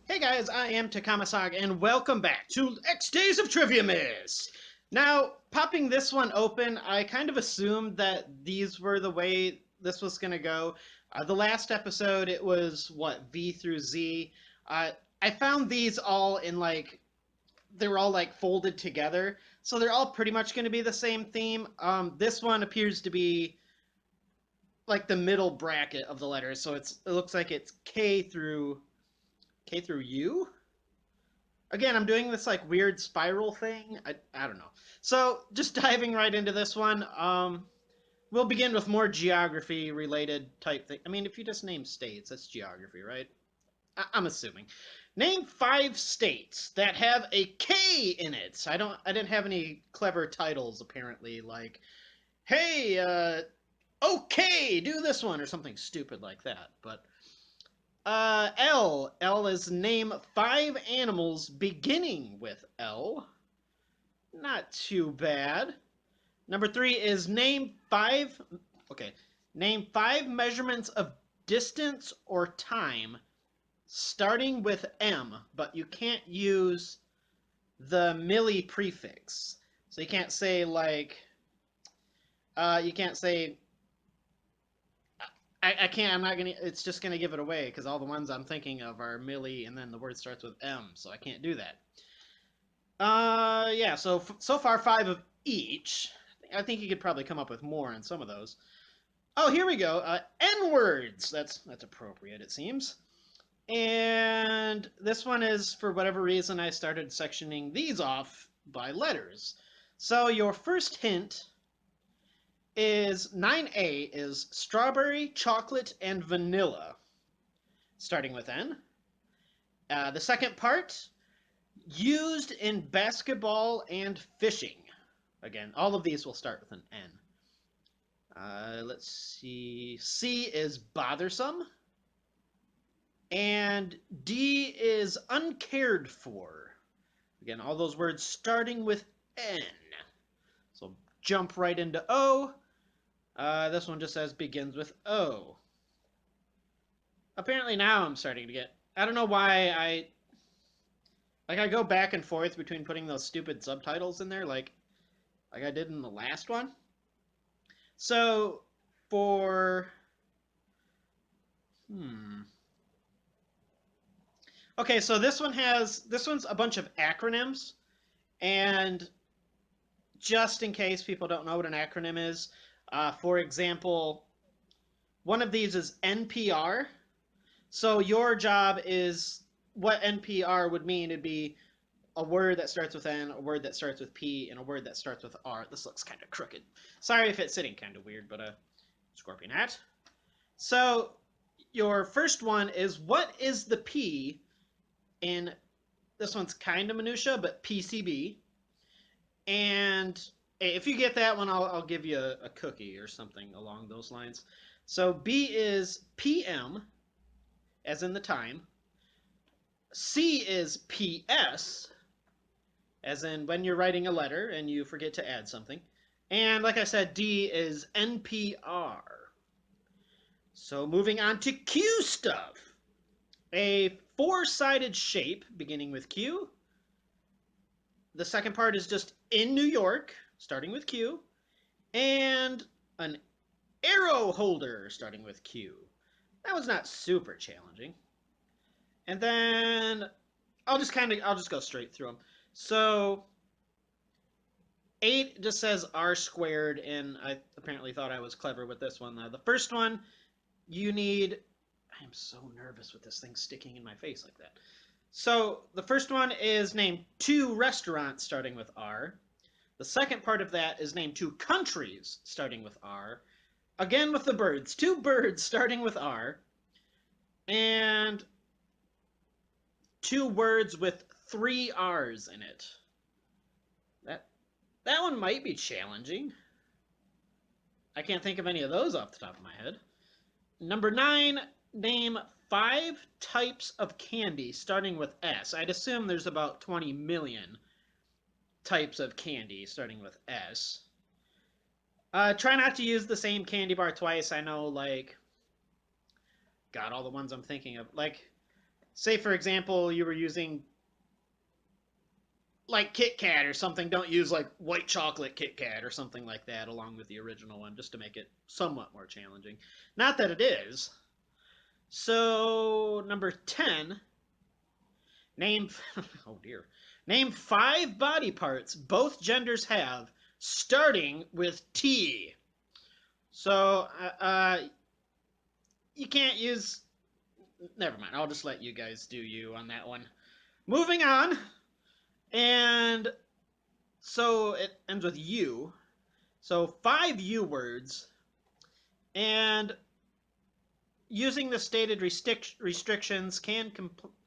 Hey guys, I am Takamasag, and welcome back to X Days of Triviamas! Now, popping this one open, I kind of assumed that these were the way this was going to go. The last episode, it was, V through Z. I found these all in, they were all, folded together, so they're all pretty much going to be the same theme. This one appears to be, the middle bracket of the letters, so it looks like it's K through U? Again, I'm doing this weird spiral thing. I don't know. So just diving right into this one. We'll begin with more geography related type thing. I mean, if you just name states, that's geography, right? I'm assuming. Name 5 states that have a K in it. I didn't have any clever titles apparently. Like, hey, okay, do this one or something stupid like that. But L. L is name 5 animals beginning with L. Not too bad. Number 3 is name 5. Okay. Name 5 measurements of distance or time starting with M, but you can't use the milli prefix. So you can't say you can't say I can't. I'm not gonna. It's just gonna give it away because all the ones I'm thinking of are milli, and then the word starts with M, so I can't do that. Yeah. So far 5 of each. I think you could probably come up with more on some of those. Oh, here we go. N words. That's appropriate. It seems. And this one is for whatever reason I started sectioning these off by letters. So your first hint is 9A is strawberry, chocolate, and vanilla, starting with N. The second part, used in basketball and fishing. Again, all of these will start with an N. Let's see. C is bothersome. And D is uncared for. Again, all those words starting with N. So jump right into O. This one just says begins with O. Apparently now I'm starting to get. I don't know why I go back and forth between putting those stupid subtitles in there, like I did in the last one. So for okay, so this one's a bunch of acronyms, and just in case people don't know what an acronym is, for example, one of these is NPR. So your job is what NPR would mean. It'd be a word that starts with N, a word that starts with P, and a word that starts with R. This looks kind of crooked. Sorry if it's sitting kind of weird, but scorpion hat. So your first one is what is the P in this one's kind of minutia, but PCB. And if you get that one, I'll give you a cookie or something along those lines. So B is PM, as in the time. C is PS, as in when you're writing a letter and you forget to add something. And like I said, D is NPR. So moving on to Q stuff. A 4-sided shape beginning with Q. The second part is just in New York, starting with Q. And an arrow holder starting with Q. That was not super challenging. And then I'll just go straight through them. So 8 just says R squared, and I apparently thought I was clever with this one. The first one, you need. I am so nervous with this thing sticking in my face like that. So the first one is name 2 restaurants starting with R. The second part of that is name 2 countries starting with R. Again with the birds, 2 birds starting with R. And 2 words with 3 R's in it. That one might be challenging. I can't think of any of those off the top of my head. Number 9, name 5 types of candy starting with S. I'd assume there's about 20 million types of candy starting with S. Try not to use the same candy bar twice. I know, God, all the ones I'm thinking of. say for example you were using like Kit Kat or something, don't use like white chocolate Kit Kat or something like that along with the original one, just to make it somewhat more challenging. Not that it is. So, number 10, name, oh dear, name 5 body parts both genders have, starting with T. So, you can't use, never mind, I'll just let you guys do you on that one. Moving on, and so it ends with U. So 5 U words, and using the stated restrictions can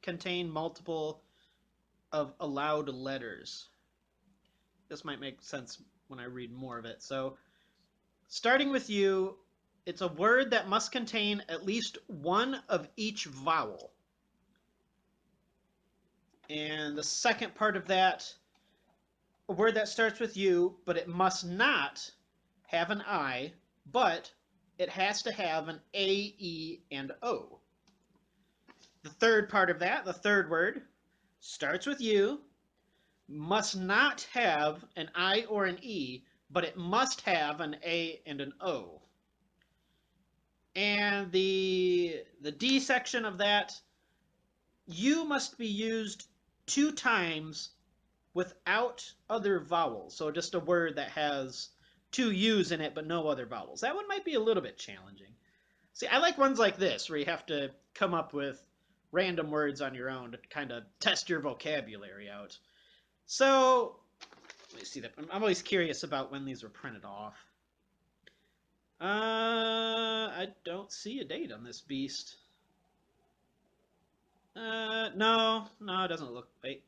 contain multiple of allowed letters. This might make sense when I read more of it. So starting with U, it's a word that must contain at least one of each vowel. And the second part of that, a word that starts with U, but it must not have an I, but it has to have an A, E, and O. The third part of that, the third word, starts with U, must not have an I or an E, but it must have an A and an O. And the D section of that, U must be used 2 times without other vowels. So just a word that has 2 U's in it but no other vowels. That one might be a little bit challenging. See, I like ones like this where you have to come up with random words on your own to kind of test your vocabulary out. So, let me see that. I'm always curious about when these were printed off. I don't see a date on this beast. No, it doesn't look. Wait,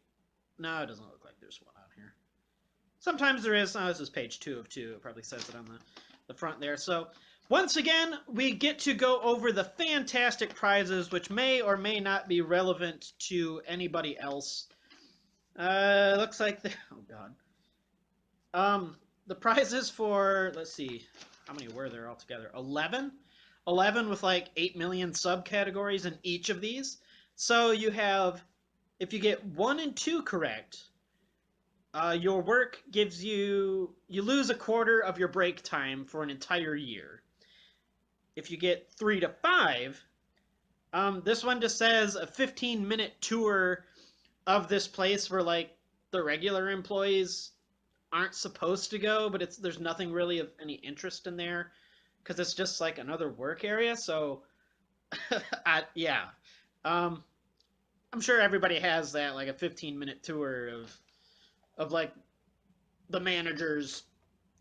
no, it doesn't look like there's one on here. Sometimes there is. Oh, this is page 2 of 2. It probably says it on the front there. So, once again, we get to go over the fantastic prizes, which may or may not be relevant to anybody else. Looks like the oh god. The prizes for, let's see, how many were there altogether? 11? 11 with like 8 million subcategories in each of these. So you have, if you get 1 and 2 correct, your work gives you lose a quarter of your break time for an entire year. If you get 3 to 5, this one just says a 15-minute tour of this place where like the regular employees aren't supposed to go, but there's nothing really of any interest in there because it's just like another work area. So, yeah, um, I'm sure everybody has that, like a 15-minute tour of like the manager's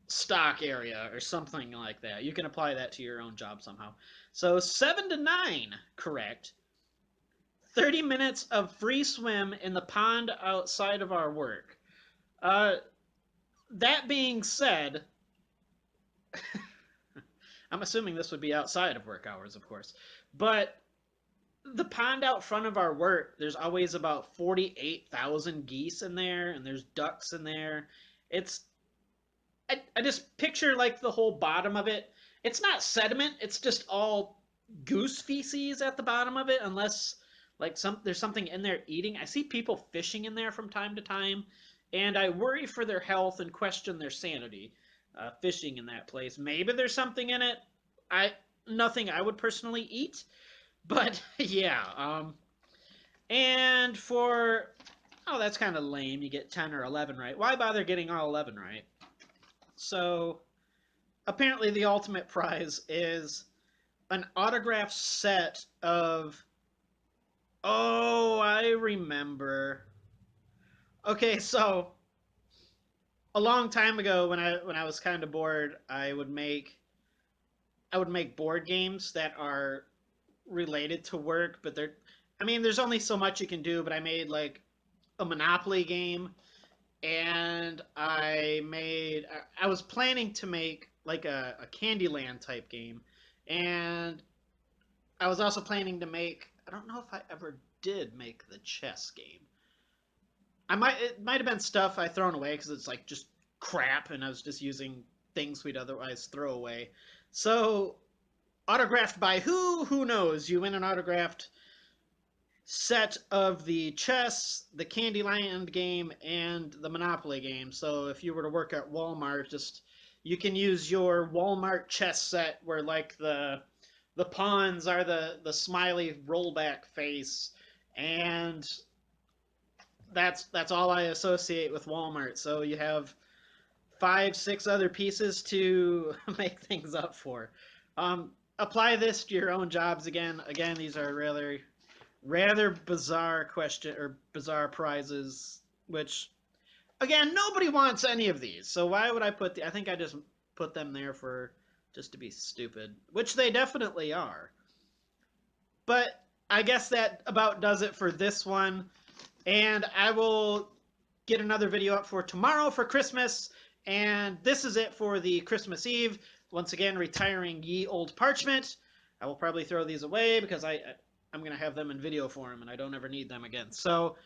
stock area or something like that. You can apply that to your own job somehow. So 7 to 9, correct. 30 minutes of free swim in the pond outside of our work. That being said, I'm assuming this would be outside of work hours, of course. But the pond out front of our work, there's always about 48,000 geese in there, and there's ducks in there. It's I just picture like the whole bottom of it. It's not sediment, it's just all goose feces at the bottom of it, unless like there's something in there eating. I see people fishing in there from time to time, and I worry for their health and question their sanity. Fishing in that place. Maybe there's something in it. I Nothing I would personally eat, but yeah. And for oh, that's kind of lame. You get 10 or 11 right. Why bother getting all 11 right? So apparently the ultimate prize is an autograph set of. Oh, I remember. Okay, so a long time ago when I was kind of bored, I would make board games that are related to work, but they're I mean, there's only so much you can do, but I made like a Monopoly game, and I was planning to make like a Candyland type game, and I was also planning to make, I don't know if I ever did make the chess game. It might have been stuff I thrown away because it's like just crap, and I was just using things we'd otherwise throw away. So autographed by who? Who knows? You win an autographed set of the chess, the Candyland game, and the Monopoly game. So if you were to work at Walmart, just you can use your Walmart chess set where like the pawns are the smiley rollback face, and that's all I associate with Walmart. So you have 5, 6 other pieces to make things up for. Apply this to your own jobs again. Again, these are rather bizarre question or bizarre prizes, which again nobody wants any of these. So why would I put the? I think I just put them there for just to be stupid, which they definitely are. But I guess that about does it for this one. And I will get another video up for tomorrow for Christmas. And this is it for the Christmas Eve. Once again, retiring Ye Old Parchment. I will probably throw these away because I'm going to have them in video form and I don't ever need them again. So,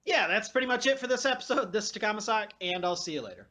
yeah, that's pretty much it for this episode. This is Takamasak, and I'll see you later.